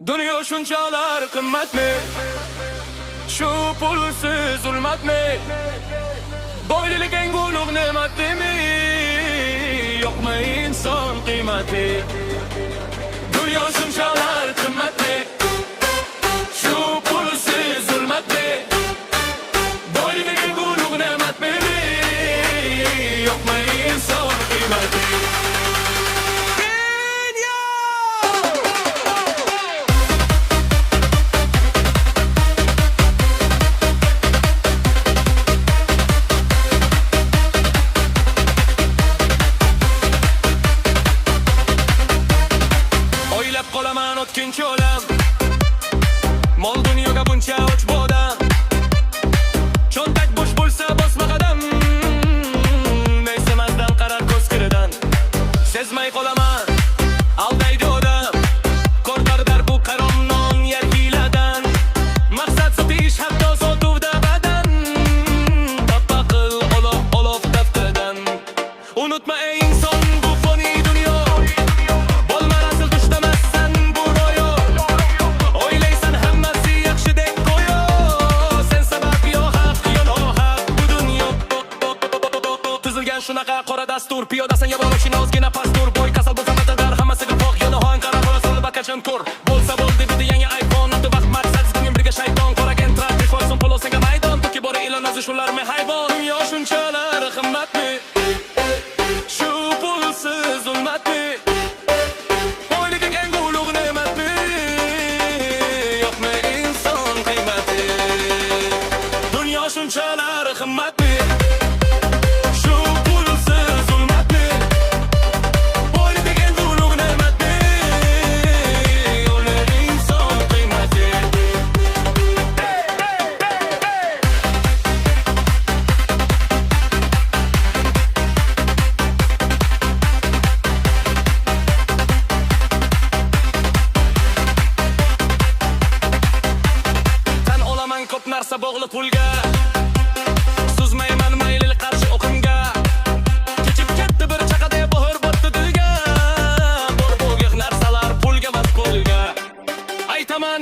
Dunyo shunchalar qimmatmi? Shu pulsiz zulmatmi? Boylik eng ulug' ne'matmi? Yo'qmi inson qiymati? Dunyo shunchalar qimmatmi? Shu pulsiz zulmatmi? Boylik eng ulug' ne'matmi? Yo'qmi inson qiymati? Qolaman o'tkinchi olam, mol dunyoga buncha och bodam. Cho'ntak bo'sh bo'lsa bosma qadam, naysamasdan qarar ko'z kiridan. Sezmay qolaman, aldaydi odam, qo'rqar bu qarom non yer hiyladan. Maqsad sotish hatto sotuvda badan, tappa qil olov daftardan. Unutma ey inson, bu foniy dunyo. Shunaqa qora dastur, piyodasan ya mashina ozgina pastur. Boy kasal bo'lsa matadar, hammasiga foq yana ho'ng qara qo'la solib bakachim tur. Bo'lsa bo'ldi dedi yangi iPhone, natu vaqt maqsad sizning birga shayton. Qora gentra, telefonson polo senga maydon. Toki bori ilon nazi shularmi hayvon. Dunyo shunchalar qimmatmi? Shu pulsiz zulmatmi? Boylik eng ulug' ne'matmi? Yo'qmi inson qiymati? Dunyo shunchalar qimmatmi? Ko'p narsa bog'liq pulga, suzmayman mayli qarshi o'qimga. Kechib ketdi bir chaqada bohir botdi dilga. Bor bo'lgan narsalar pulga va qo'lga. Aytaman